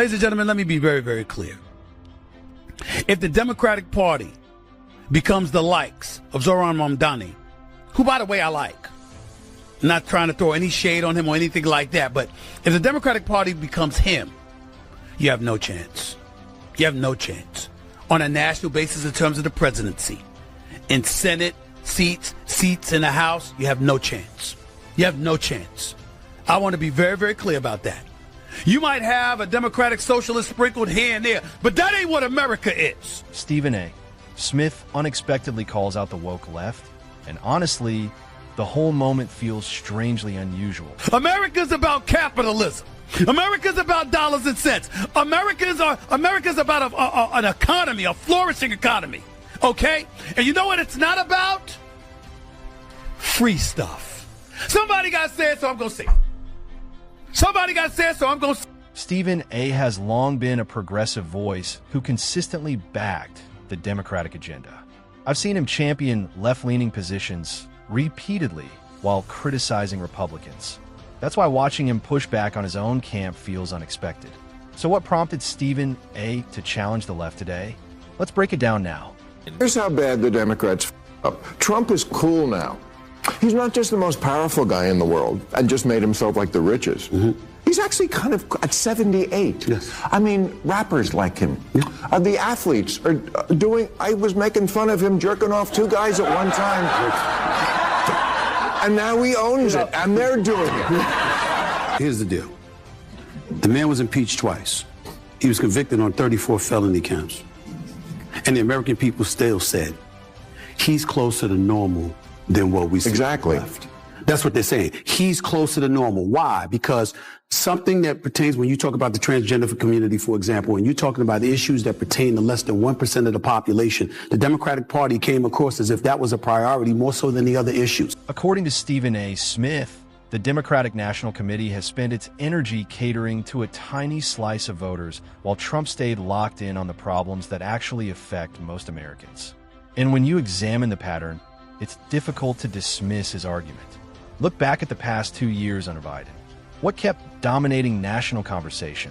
Ladies and gentlemen, let me be very, very clear. If the Democratic Party becomes the likes of Zoran Mamdani, who, by the way, I like, I'm not trying to throw any shade on him or anything like that, but if the Democratic Party becomes him, you have no chance. You have no chance on a national basis in terms of the presidency. In Senate seats in the House, you have no chance. You have no chance. I want to be very, very clear about that. You might have a Democratic Socialist sprinkled here and there, but that ain't what America is. Stephen A. Smith unexpectedly calls out the woke left, and honestly, the whole moment feels strangely unusual. America's about capitalism. America's about dollars and cents. America's about an economy, a flourishing economy. Okay? And you know what it's not about? Free stuff. Somebody got to say it, so I'm going to say it. Somebody got to say it, so I'm going to... Stephen A. has long been a progressive voice who consistently backed the Democratic agenda. I've seen him champion left-leaning positions repeatedly while criticizing Republicans. That's why watching him push back on his own camp feels unexpected. So what prompted Stephen A. to challenge the left today? Let's break it down now. Here's how bad the Democrats up. Trump is cool now. He's not just the most powerful guy in the world and just made himself like the richest. He's actually kind of at 78. Yes. I mean, rappers like him. Yeah. The athletes are doing... I was making fun of him jerking off two guys at one time. And now he owns it, and they're doing it. Here's the deal. The man was impeached twice. He was convicted on 34 felony counts. And the American people still said, he's closer to normal than what we see. Exactly. Left. That's what they're saying. He's closer to normal. Why? Because something that pertains, when you talk about the transgender community, for example, and you're talking about the issues that pertain to less than 1% of the population, the Democratic Party came across as if that was a priority more so than the other issues. According to Stephen A. Smith, the Democratic National Committee has spent its energy catering to a tiny slice of voters, while Trump stayed locked in on the problems that actually affect most Americans. And when you examine the pattern, it's difficult to dismiss his argument. Look back at the past 2 years under Biden. What kept dominating national conversation?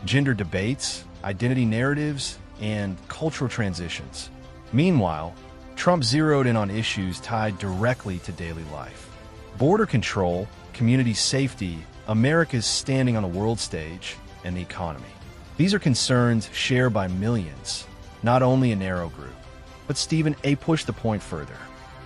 Gender debates, identity narratives, and cultural transitions. Meanwhile, Trump zeroed in on issues tied directly to daily life. Border control, community safety, America's standing on the world stage, and the economy. These are concerns shared by millions, not only a narrow group. But Stephen A. pushed the point further.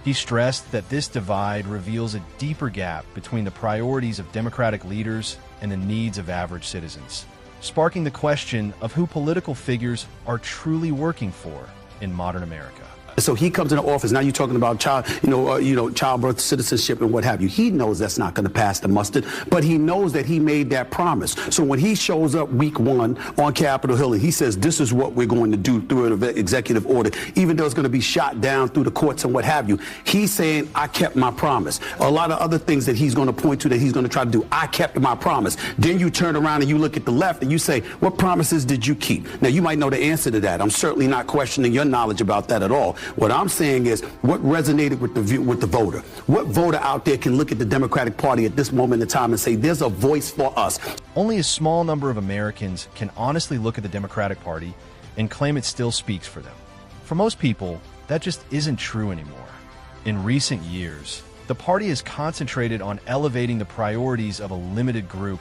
He stressed that this divide reveals a deeper gap between the priorities of Democratic leaders and the needs of average citizens, sparking the question of who political figures are truly working for in modern America. So he comes into office. Now you're talking about childbirth, citizenship, and what have you. He knows that's not going to pass the mustard, but he knows that he made that promise. So when he shows up week 1 on Capitol Hill and he says, this is what we're going to do through an executive order, even though it's going to be shot down through the courts and what have you, he's saying, I kept my promise. A lot of other things that he's going to point to that he's going to try to do, I kept my promise. Then you turn around and you look at the left and you say, what promises did you keep? Now, you might know the answer to that. I'm certainly not questioning your knowledge about that at all. What I'm saying is what resonated with the voter. What voter out there can look at the Democratic Party at this moment in time and say there's a voice for us? Only a small number of Americans can honestly look at the Democratic Party and claim it still speaks for them. For most people, that just isn't true anymore. In recent years, the party has concentrated on elevating the priorities of a limited group,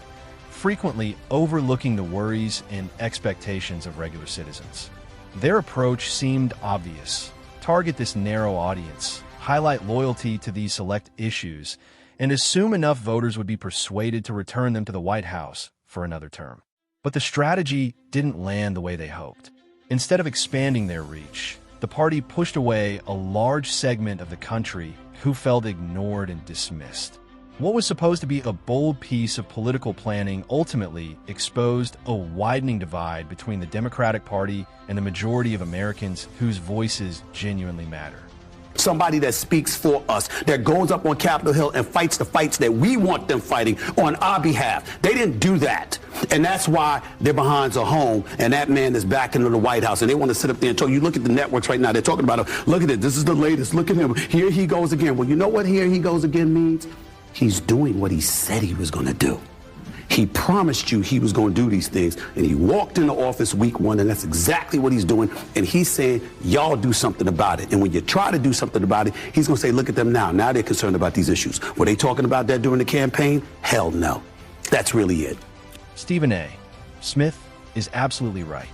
frequently overlooking the worries and expectations of regular citizens. Their approach seemed obvious. Target this narrow audience, highlight loyalty to these select issues, and assume enough voters would be persuaded to return them to the White House for another term. But the strategy didn't land the way they hoped. Instead of expanding their reach, the party pushed away a large segment of the country who felt ignored and dismissed. What was supposed to be a bold piece of political planning ultimately exposed a widening divide between the Democratic Party and the majority of Americans whose voices genuinely matter. Somebody that speaks for us, that goes up on Capitol Hill and fights the fights that we want them fighting on our behalf. They didn't do that. And that's why their behinds are home, and that man is back into the White House, and they want to sit up there and talk. You look at the networks right now, they're talking about him. Look at it. This is the latest. Look at him. Here he goes again. Well, you know what here he goes again means? He's doing what he said he was going to do. He promised you he was going to do these things, and he walked into office week one, and that's exactly what he's doing. And he's saying, y'all do something about it. And when you try to do something about it, he's going to say, look at them now. Now they're concerned about these issues. Were they talking about that during the campaign? Hell no. That's really it. Stephen A. Smith is absolutely right.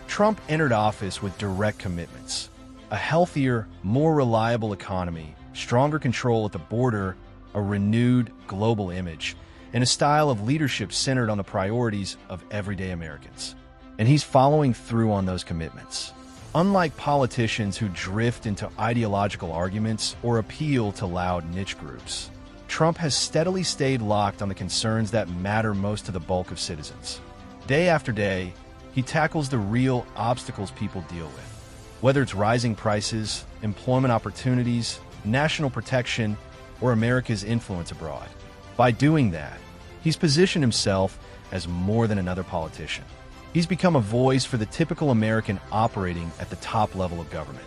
Trump entered office with direct commitments: a healthier, more reliable economy, stronger control at the border, a renewed global image, and a style of leadership centered on the priorities of everyday Americans. And he's following through on those commitments. Unlike politicians who drift into ideological arguments or appeal to loud niche groups, Trump has steadily stayed locked on the concerns that matter most to the bulk of citizens. Day after day, he tackles the real obstacles people deal with, whether it's rising prices, employment opportunities, national protection, or America's influence abroad. By doing that, he's positioned himself as more than another politician. He's become a voice for the typical American operating at the top level of government.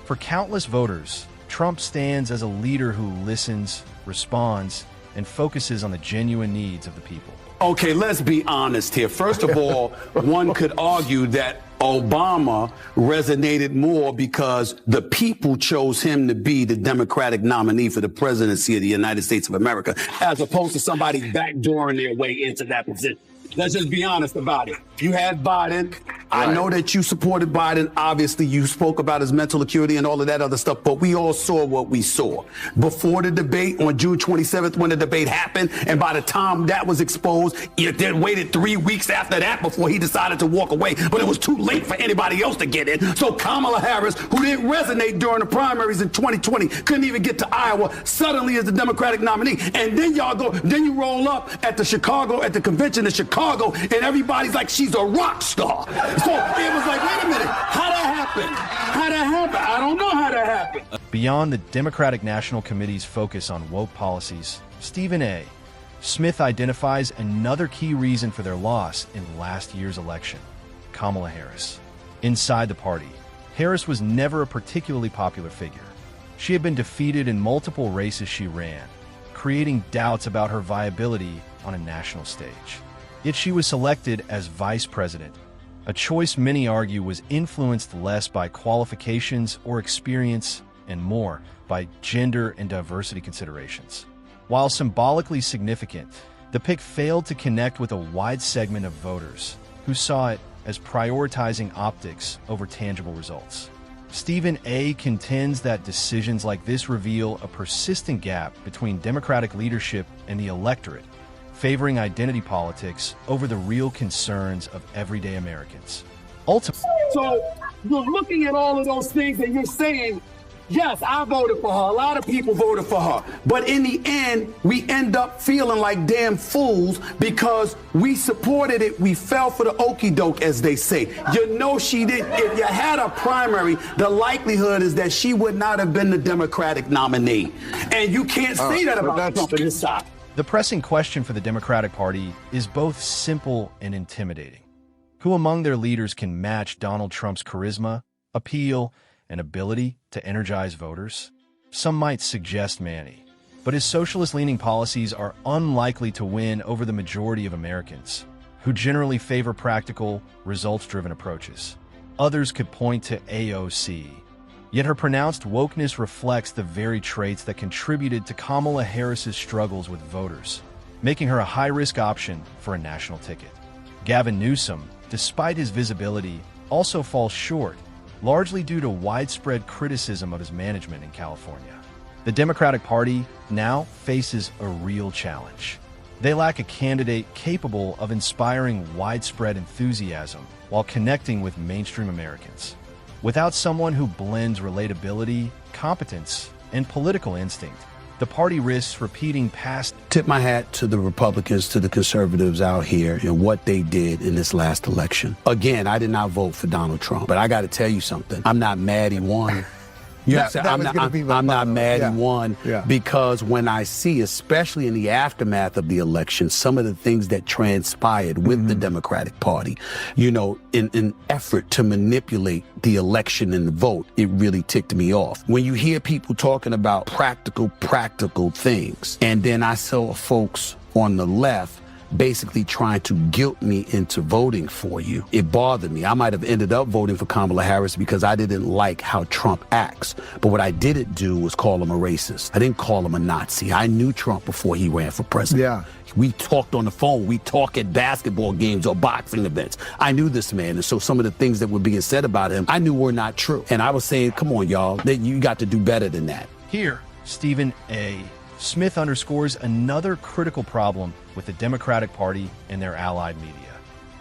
For countless voters, Trump stands as a leader who listens, responds, and focuses on the genuine needs of the people. Okay, let's be honest here. First of all, one could argue that Obama resonated more because the people chose him to be the Democratic nominee for the presidency of the United States of America, as opposed to somebody backdooring their way into that position. Let's just be honest about it. You had Biden. I know that you supported Biden. Obviously, you spoke about his mental acuity and all of that other stuff, but we all saw what we saw. Before the debate on June 27th, when the debate happened, and by the time that was exposed, you then waited 3 weeks after that before he decided to walk away, but it was too late for anybody else to get in. So Kamala Harris, who didn't resonate during the primaries in 2020, couldn't even get to Iowa, suddenly is the Democratic nominee. And then you roll up at the convention in Chicago, and everybody's like, she's a rock star. So it was like, wait a minute, how'd that happen? How'd that happen? I don't know how that happened. Beyond the Democratic National Committee's focus on woke policies, Stephen A. Smith identifies another key reason for their loss in last year's election: Kamala Harris. Inside the party, Harris was never a particularly popular figure. She had been defeated in multiple races she ran, creating doubts about her viability on a national stage. Yet she was selected as vice president, a choice many argue was influenced less by qualifications or experience and more by gender and diversity considerations. While symbolically significant, the pick failed to connect with a wide segment of voters who saw it as prioritizing optics over tangible results. Stephen A. contends that decisions like this reveal a persistent gap between Democratic leadership and the electorate, favoring identity politics over the real concerns of everyday Americans. Ultimately, so you're looking at all of those things and you're saying, yes, I voted for her. A lot of people voted for her. But in the end, we end up feeling like damn fools because we supported it. We fell for the okie doke, as they say. You know she did. If you had a primary, the likelihood is that she would not have been the Democratic nominee. And you can't say that about Trump on this side. the pressing question for the Democratic Party is both simple and intimidating. Who among their leaders can match Donald Trump's charisma, appeal, and ability to energize voters? Some might suggest Manny, but his socialist-leaning policies are unlikely to win over the majority of Americans, who generally favor practical, results-driven approaches. Others could point to AOC, yet her pronounced wokeness reflects the very traits that contributed to Kamala Harris's struggles with voters, making her a high-risk option for a national ticket. Gavin Newsom, despite his visibility, also falls short, largely due to widespread criticism of his management in California. The Democratic Party now faces a real challenge. They lack a candidate capable of inspiring widespread enthusiasm while connecting with mainstream Americans. Without someone who blends relatability, competence, and political instinct, the party risks repeating past... Tip my hat to the Republicans, to the conservatives out here and what they did in this last election. Again, I did not vote for Donald Trump, but I got to tell you something. I'm not mad he won. I'm not mad he won because when I see, especially in the aftermath of the election, some of the things that transpired with the Democratic Party, you know, in an effort to manipulate the election and the vote, it really ticked me off. When you hear people talking about practical things, and then I saw folks on the left basically trying to guilt me into voting for you. It bothered me. I might have ended up voting for Kamala Harris because I didn't like how Trump acts. But what I didn't do was call him a racist. I didn't call him a Nazi. I knew Trump before he ran for president. Yeah. We talked on the phone. We talk at basketball games or boxing events. I knew this man. And so some of the things that were being said about him, I knew were not true. And I was saying, come on, y'all, you got to do better than that. Here, Stephen A. Smith underscores another critical problem with the Democratic Party and their allied media: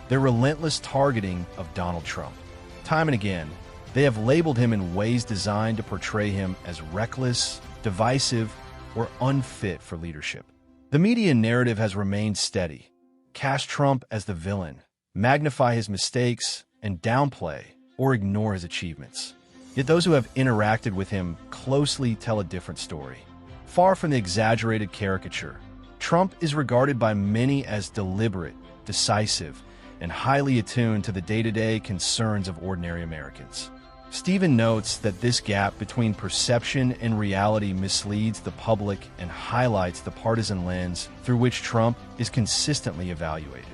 their relentless targeting of Donald Trump. Time and again, they have labeled him in ways designed to portray him as reckless, divisive, or unfit for leadership. The media narrative has remained steady: cast Trump as the villain, magnify his mistakes, and downplay or ignore his achievements. Yet those who have interacted with him closely tell a different story. Far from the exaggerated caricature, Trump is regarded by many as deliberate, decisive, and highly attuned to the day-to-day concerns of ordinary Americans. Stephen notes that this gap between perception and reality misleads the public and highlights the partisan lens through which Trump is consistently evaluated.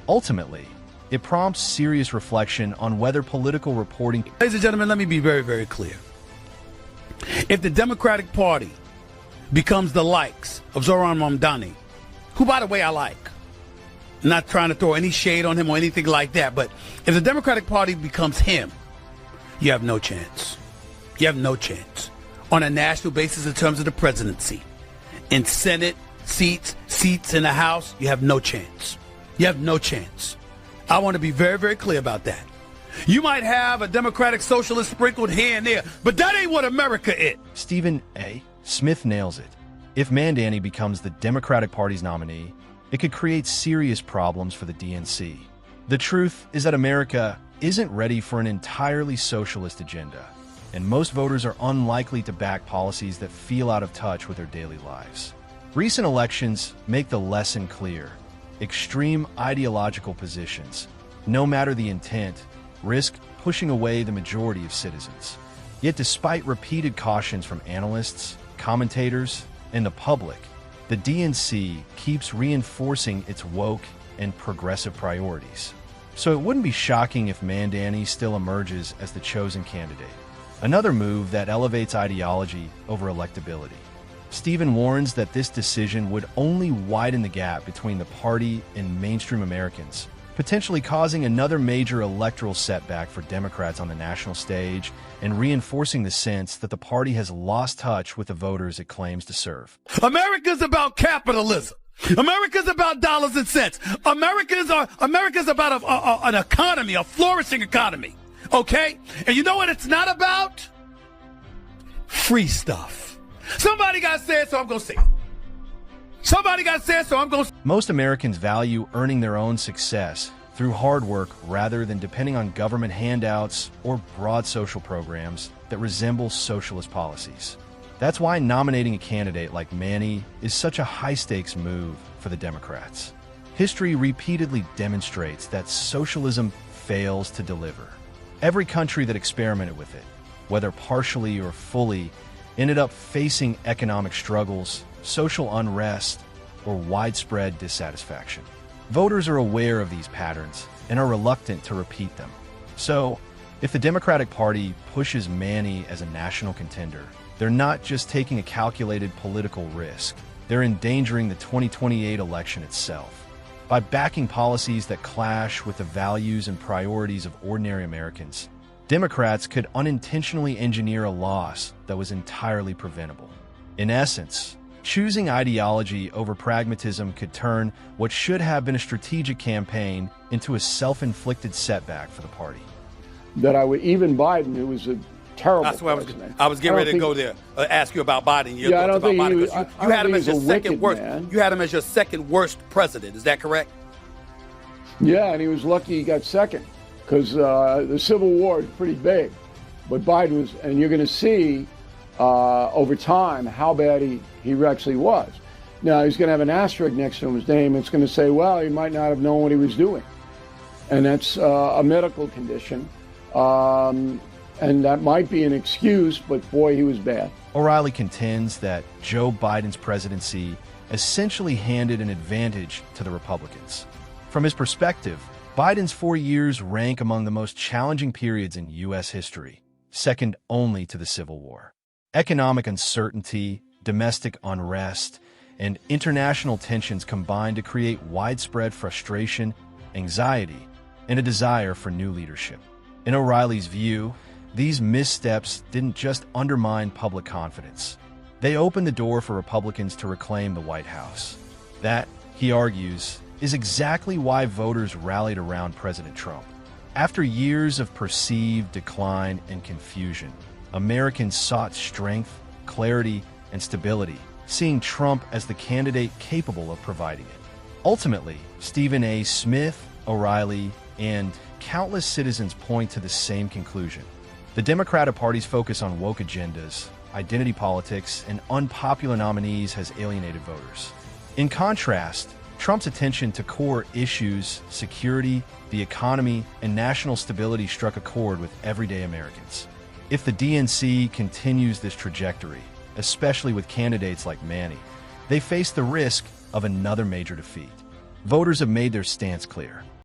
Ultimately, it prompts serious reflection on whether political reporting... Ladies and gentlemen, let me be very, very clear. If the Democratic Party becomes the likes of Zoran Mamdani, who, by the way, I like, not trying to throw any shade on him or anything like that, but if the Democratic Party becomes him, you have no chance. You have no chance on a national basis in terms of the presidency. In Senate seats in the House, you have no chance. You have no chance. I want to be very, very clear about that. You might have a Democratic socialist sprinkled here and there, but that ain't what America is. Stephen A. Smith nails it. If Mamdani becomes the Democratic Party's nominee, it could create serious problems for the DNC. The truth is that America isn't ready for an entirely socialist agenda, and most voters are unlikely to back policies that feel out of touch with their daily lives. Recent elections make the lesson clear: extreme ideological positions, no matter the intent, risk pushing away the majority of citizens. Yet despite repeated cautions from analysts, commentators, and the public, the DNC keeps reinforcing its woke and progressive priorities. So it wouldn't be shocking if Mamdani still emerges as the chosen candidate. Another move that elevates ideology over electability. Stephen warns that this decision would only widen the gap between the party and mainstream Americans, potentially causing another major electoral setback for Democrats on the national stage and reinforcing the sense that the party has lost touch with the voters it claims to serve. America's about capitalism. America's about dollars and cents. America's about an economy, a flourishing economy. Okay? And you know what it's not about? Free stuff. Somebody got to say it, so I'm going to say it. Somebody got to say it, so I'm going to... Most Americans value earning their own success through hard work rather than depending on government handouts or broad social programs that resemble socialist policies. That's why nominating a candidate like Manny is such a high-stakes move for the Democrats. History repeatedly demonstrates that socialism fails to deliver. Every country that experimented with it, whether partially or fully, ended up facing economic struggles, social unrest, or widespread dissatisfaction. Voters are aware of these patterns and are reluctant to repeat them. So, if the Democratic Party pushes Manny as a national contender, they're not just taking a calculated political risk, they're endangering the 2028 election itself. By backing policies that clash with the values and priorities of ordinary Americans, Democrats could unintentionally engineer a loss that was entirely preventable. In essence, choosing ideology over pragmatism could turn what should have been a strategic campaign into a self-inflicted setback for the party. That even Biden, who was a terrible That's what president. I was getting ready to go there, ask you about Biden. Your Yeah, I thoughts don't about think Biden, he was- 'cause I you had don't him think as he your was a second wicked worst. man. You had him as your second worst president. Is that correct? Yeah, and he was lucky he got second because the Civil War is pretty big. But Biden was, and you're going to see over time how bad he actually was. Now, he's going to have an asterisk next to his name. It's going to say, well, he might not have known what he was doing. And that's a medical condition. And that might be an excuse, but boy, he was bad. O'Reilly contends that Joe Biden's presidency essentially handed an advantage to the Republicans. From his perspective, Biden's 4 years rank among the most challenging periods in U.S. history, second only to the Civil War. Economic uncertainty, domestic unrest, and international tensions combined to create widespread frustration, anxiety, and a desire for new leadership. In O'Reilly's view, these missteps didn't just undermine public confidence. They opened the door for Republicans to reclaim the White House. That, he argues, is exactly why voters rallied around President Trump. After years of perceived decline and confusion, Americans sought strength, clarity, and stability, seeing Trump as the candidate capable of providing it. Ultimately, Stephen A. Smith, O'Reilly, and countless citizens point to the same conclusion. The Democratic Party's focus on woke agendas, identity politics, and unpopular nominees has alienated voters. In contrast, Trump's attention to core issues, security, the economy, and national stability struck a chord with everyday Americans. If the DNC continues this trajectory, especially with candidates like Manny, they face the risk of another major defeat. Voters have made their stance clear.